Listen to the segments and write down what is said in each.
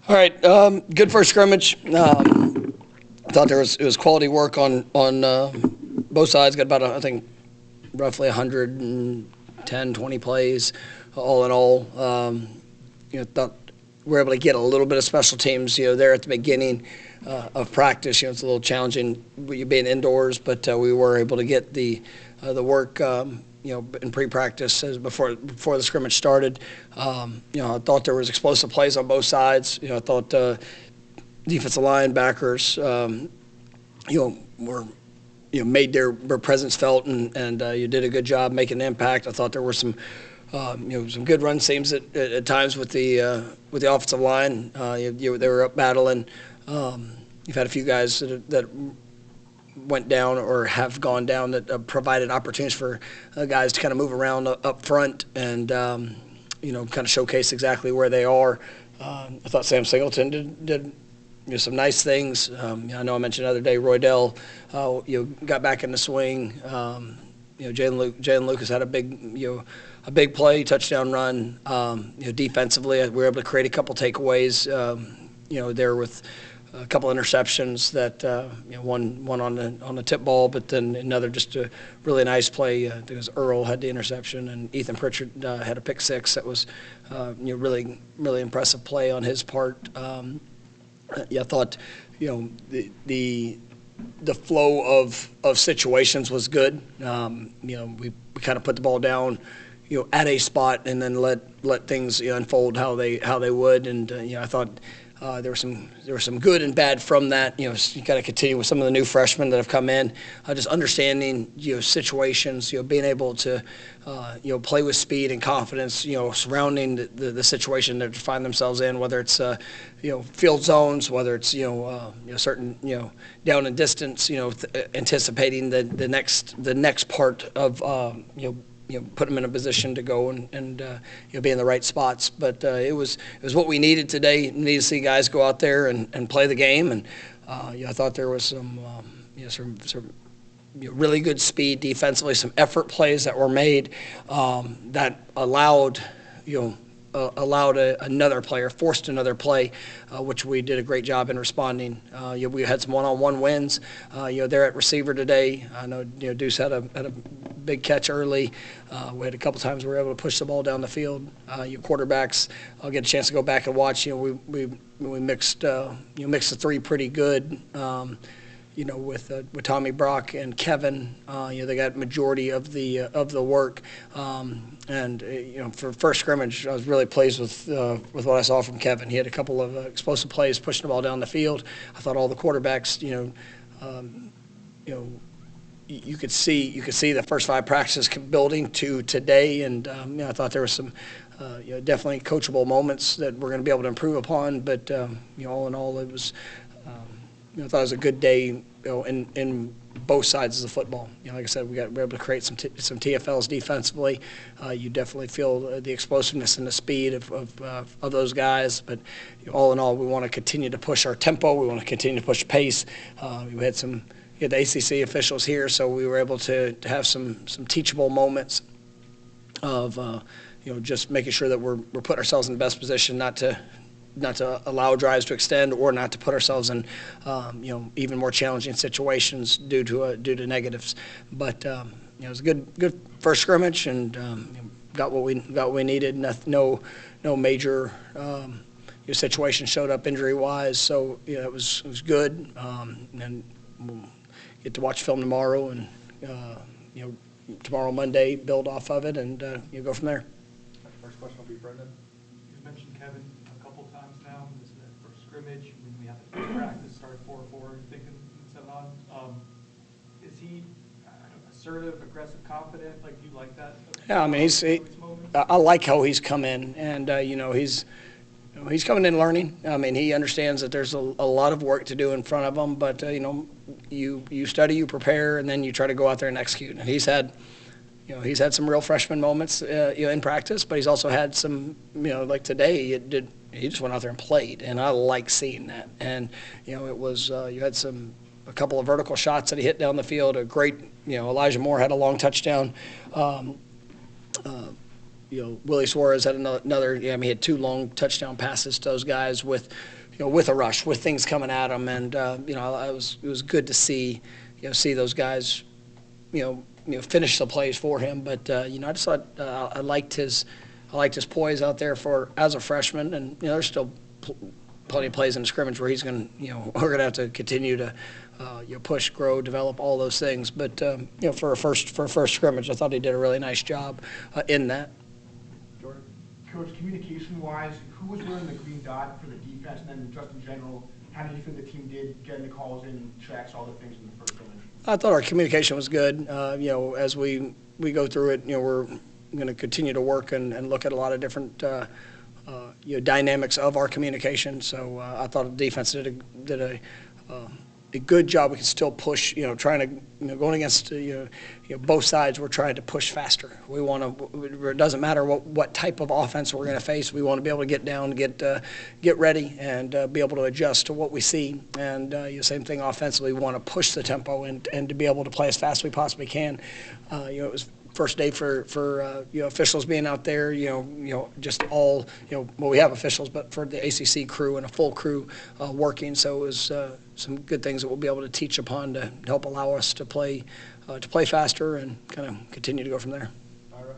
All right, good first scrimmage. I thought it was quality work on both sides. Got about I think roughly 110, 20 plays, all in all. Thought we were able to get a little bit of special teams. There at the beginning of practice. It's a little challenging you being indoors, but we were able to get the work. In pre-practice before the scrimmage started. I thought there was explosive plays on both sides. I thought defensive linebackers, were made their presence felt, and you did a good job making an impact. I thought there were some some good run seams at times with the offensive line. They were up battling. You've had a few guys that went down or have gone down that provided opportunities for guys to kind of move around up front and kind of showcase exactly where they are. I thought Sam Singleton did some nice things. I know I mentioned the other day Roydell got back in the swing. Jalen Lucas had a big play, touchdown run. Defensively, we were able to create a couple takeaways. There with a couple interceptions that one on the tip ball, but then another just a really nice play. I think it was Earl had the interception, and Ethan Pritchard had a pick six. That was really impressive play on his part. I thought the flow of situations was good. We kind of put the ball down at a spot and then let things unfold how they would, and I thought. There were some good and bad from that. You got to continue with some of the new freshmen that have come in, just understanding situations, being able to play with speed and confidence, surrounding the situation that they find themselves in, whether it's field zones, whether it's certain down and distance, anticipating the next part of put them in a position to go and be in the right spots. But it was what we needed today. We needed to see guys go out there and play the game. And I thought there was some really good speed defensively, some effort plays that were made that allowed another player, forced another play, which we did a great job in responding. We had some one-on-one wins. They're at receiver today. I know Deuce had a big catch early. We had a couple times we were able to push the ball down the field. Your quarterbacks, I'll get a chance to go back and watch. We mixed the three pretty good. With Tommy Brock and Kevin, they got majority of the work. For first scrimmage, I was really pleased with what I saw from Kevin. He had a couple of explosive plays, pushing the ball down the field. I thought all the quarterbacks, you could see the first five practices building to today, and I thought there were some definitely coachable moments that we're going to be able to improve upon. But all in all, it was. I thought it was a good day, in both sides of the football. Like I said, we were able to create some TFLs defensively. You definitely feel the explosiveness and the speed of those guys. But all in all, we want to continue to push our tempo. We want to continue to push the We had the ACC officials here, so we were able to have some teachable moments of just making sure that we're putting ourselves in the best position, not to allow drives to extend or not to put ourselves in even more challenging situations due to negatives. But it was a good first scrimmage, and got what we needed. No major situation showed up injury wise, so it was good. And we'll get to watch film tomorrow, and tomorrow Monday build off of it, and go from there. First question will be Brendan. You mentioned Kevin a couple times now. This is the first scrimmage. When we have the practice start 4-4, thinking in Seminoles. Is he assertive, aggressive, confident? Like, do you like that? Yeah, I mean, I like how he's come in, and he's coming in learning. I mean, he understands that there's a lot of work to do in front of him, but you study, you prepare, and then you try to go out there and execute. And he's had some real freshman moments in practice, but he's also had some like today he just went out there and played, and I like seeing that. And it was you had a couple of vertical shots that he hit down the field. A great Elijah Moore had a long touchdown Willie Suarez had another. Yeah, I mean, he had 2 long touchdown passes to those guys with a rush, with things coming at him, and it was good to see those guys finish the plays for him. But I just thought I liked his poise out there as a freshman, and there's still plenty of plays in the scrimmage where he's going to we're going to have to continue to push, grow, develop all those things. But for a first scrimmage, I thought he did a really nice job in that. Jordan? Coach, communication-wise, who was wearing the green dot for the defense, and then just in general, how did you feel the team did getting the calls in, checks, all the things in the first scrimmage? I thought our communication was good. As we go through it, we're going to continue to work and look at a lot of different dynamics of our communication. So I thought the defense did a good job. We can still push. Trying to going against both sides. We're trying to push faster. We want to. It doesn't matter what type of offense we're going to face. We want to be able to get down, get ready, and be able to adjust to what we see. And same thing offensively. We want to push the tempo and to be able to play as fast as we possibly can. It was first day for officials being out there, just all, well, we have officials, but for the ACC crew and a full crew working. So it was some good things that we'll be able to teach upon to help allow us to play faster and kind of continue to go from there. Ira?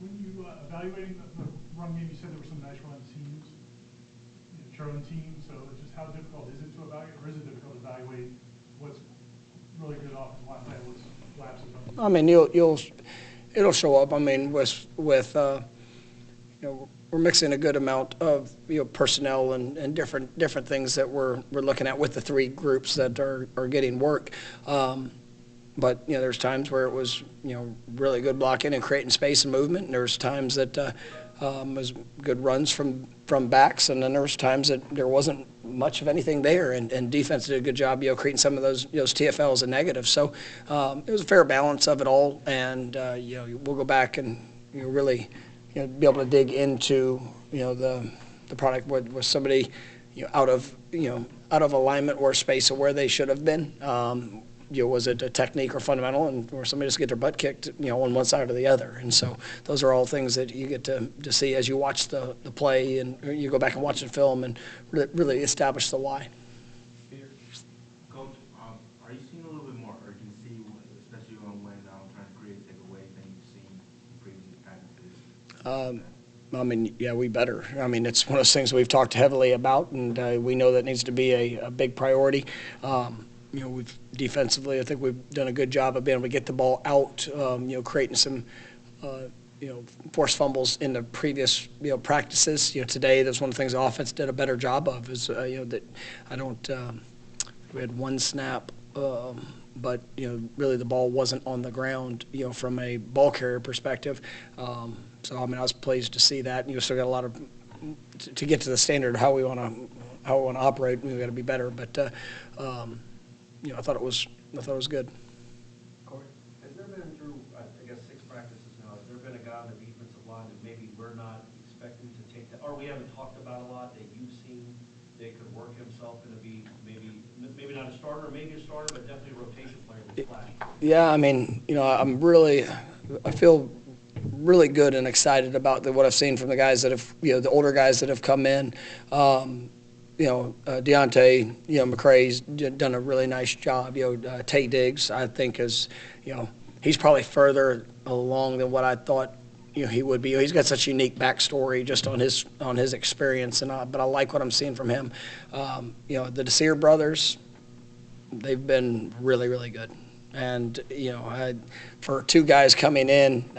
When you evaluating the run game, you said there were some nice run teams, Sherman teams. So it's just how difficult is it to evaluate, or is it difficult to evaluate what's really good offensive line play, what's lapses on? I mean, it'll show up. I mean, with we're mixing a good amount of personnel and different things that we're looking at with the 3 groups that are getting work. But there's times where it was really good blocking and creating space and movement. And there's times that was good runs from backs, and then there was times that there wasn't much of anything there, and defense did a good job creating some of those TFLs and negatives. So it was a fair balance of it all, and we'll go back and really be able to dig into the product with somebody out of alignment or space of where they should have been. Was it a technique or fundamental, or somebody just get their butt kicked, on one side or the other? And so those are all things that you get to see as you watch the play, and you go back and watch the film and really establish the why. Coach, are you seeing a little bit more urgency, especially when trying to create takeaways than you've seen in previous practices? I mean, yeah, we better. I mean, it's one of those things we've talked heavily about, and we know that needs to be a big priority. We've defensively, I think we've done a good job of being able to get the ball out, creating some, forced fumbles in the previous, practices. Today, that's one of the things the offense did a better job of is, that I don't, we had 1 snap, but, really the ball wasn't on the ground, from a ball carrier perspective. So, I mean, I was pleased to see that. And you still got a lot of, to get to the standard of how we want to operate, we've got to be better. But, I thought it was good. Corey, has there been through, I guess, 6 practices now, has there been a guy on the defensive line that maybe we're not expecting to take that, or we haven't talked about a lot that you've seen that could work himself into be maybe not a starter, maybe a starter, but definitely a rotation player that's flash? Yeah, I mean, I feel really good and excited about what I've seen from the guys that have, the older guys that have come in. Deontay, McCray's done a really nice job. Tate Diggs, I think, is, he's probably further along than what I thought, he would be. He's got such a unique backstory just on his experience, but I like what I'm seeing from him. The Desir brothers, they've been really, really good. And, for 2 guys coming in,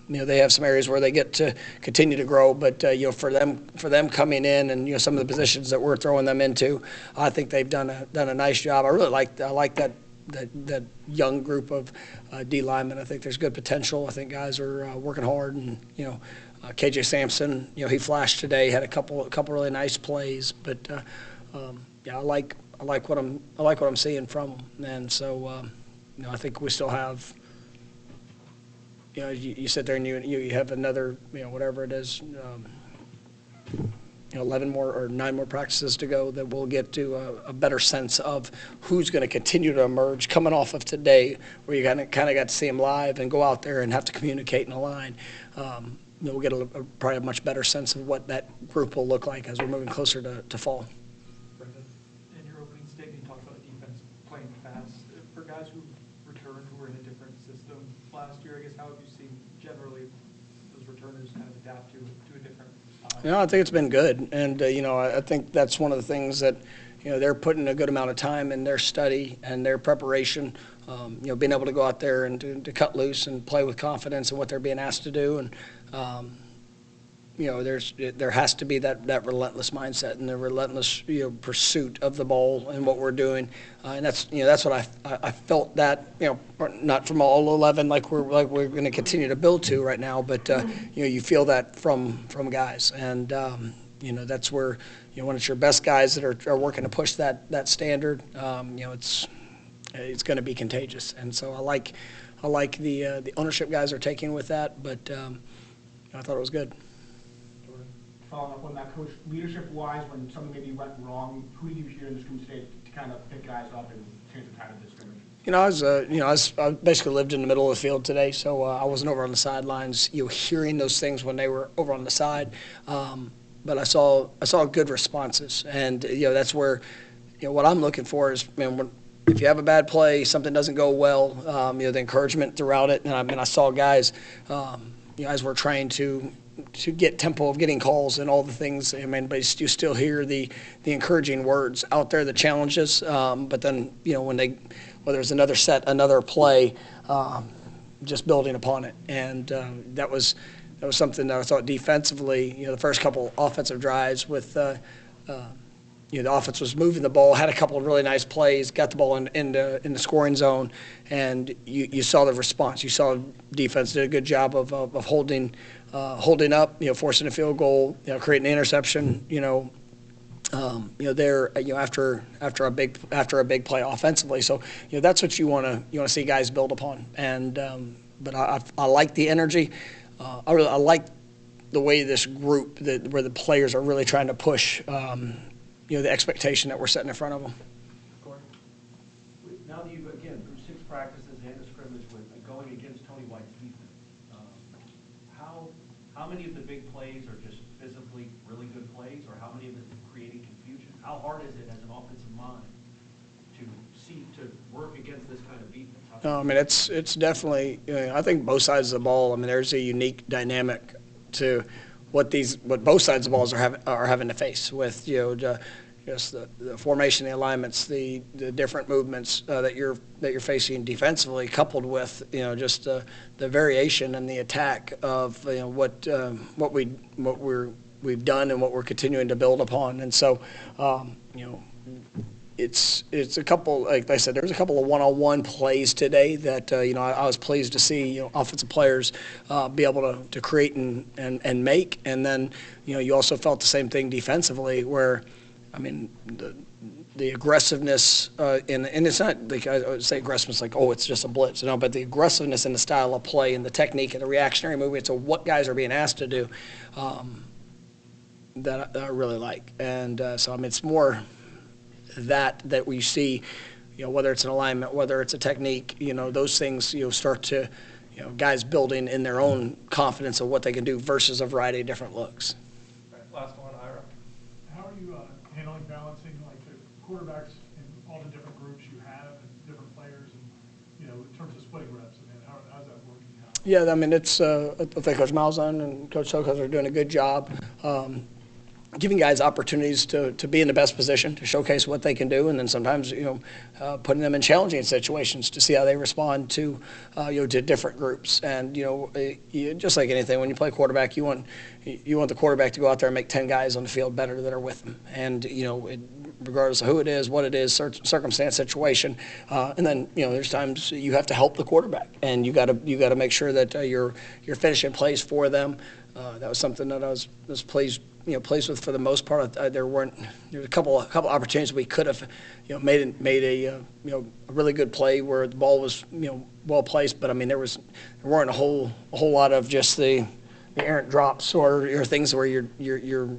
they have some areas where they get to continue to grow, but for them coming in and some of the positions that we're throwing them into, I think they've done a nice job. I like that young group of D linemen. I think there's good potential. I think guys are working hard, and KJ Sampson, he flashed today, had a couple really nice plays, but I like what I'm seeing from him, and so I think we still have. You sit there and you have another, whatever it is, 11 more or 9 more practices to go, that we'll get to a better sense of who's going to continue to emerge coming off of today, where you kind of got to see them live and go out there and have to communicate and align. We'll get probably a much better sense of what that group will look like as we're moving closer to fall. Brendan, in your opening statement, you talked about defense playing fast. For guys who returned who were in a different system last year, I guess, how have you seen generally those returners kind of adapt to a different style? I think it's been good, and I think that's one of the things that they're putting a good amount of time in their study and their preparation. Being able to go out there and to cut loose and play with confidence in what they're being asked to do, and there has to be that relentless mindset and the relentless pursuit of the ball and what we're doing, and that's what I felt that not from all 11 like we're going to continue to build to right now, but you feel that from guys, and that's where when it's your best guys that are working to push that standard, it's going to be contagious, and so I like the ownership guys are taking with that, but I thought it was good. Following up on that, Coach, leadership-wise, when something maybe went wrong, who did you hear in the scrimmage today to kind of pick guys up and change the tide of the scrimmage? I basically lived in the middle of the field today, so I wasn't over on the sidelines, hearing those things when they were over on the side. But I saw good responses, and that's where what I'm looking for is, if you have a bad play, something doesn't go well, the encouragement throughout it. And I saw guys, guys were trying to get tempo of getting calls and all the things. But you still hear the encouraging words out there, the challenges. But then whether it's another set, another play, just building upon it. And that was something that I thought defensively. The first couple offensive drives with. The offense was moving the ball, had a couple of really nice plays, got the ball in the scoring zone, and you saw the response. You saw defense did a good job of holding up, forcing a field goal, creating an interception, after a big play offensively. So that's what you want to see guys build upon. And but I like the energy. I like the way this group where the players are really trying to push. The expectation that we're setting in front of them. Now that you've, again, through 6 practices and a scrimmage with going against Tony White's defense, how many of the big plays are just physically really good plays, or how many of it is creating confusion? How hard is it as an offensive mind to work against this kind of defense? It's definitely, I think both sides of the ball, there's a unique dynamic to what both sides of the balls are having to face with, just the formation, the alignments, the different movements that you're facing defensively, coupled with just the variation and the attack of what we've done and what we're continuing to build upon. And so it's a couple, like I said, there was a couple of one-on-one plays today that I was pleased to see offensive players be able to create and make, and then you also felt the same thing defensively, where the aggressiveness and it's not like I would say aggressiveness like it's just a blitz, but the aggressiveness in the style of play and the technique and the reactionary movements of what guys are being asked to do that I really like, and so it's more that we see, whether it's an alignment, whether it's a technique, those things start to, guys building in their own confidence of what they can do versus a variety of different looks. Last one, Ira. How are you handling balancing like the quarterbacks and all the different groups you have and different players, and in terms of splitting reps? How's that working out? Yeah, it's I think Coach Malzahn and Coach Sokos are doing a good job. Giving guys opportunities to be in the best position to showcase what they can do, and then sometimes putting them in challenging situations to see how they respond to to different groups. And just like anything, when you play quarterback, you want the quarterback to go out there and make 10 guys on the field better that are with them. And regardless of who it is, what it is, circumstance, situation, and then there's times you have to help the quarterback, and you got to make sure that you're finishing plays for them. That was something that I was pleased with for the most part. There was a couple opportunities we could have made a really good play where the ball was well placed, but there weren't a whole lot of just the errant drops or things where you're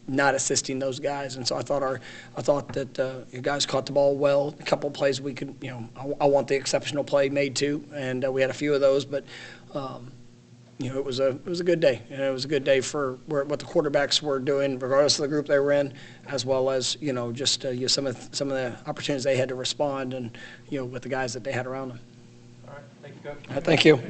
not assisting those guys. And so I thought that you guys caught the ball well. A couple of plays we could, I want the exceptional play made too, and we had a few of those, but it was a good day, and it was a good day for what the quarterbacks were doing, regardless of the group they were in, as well as just some of the opportunities they had to respond, and with the guys that they had around them. All right, thank you, Coach. All right, thank you.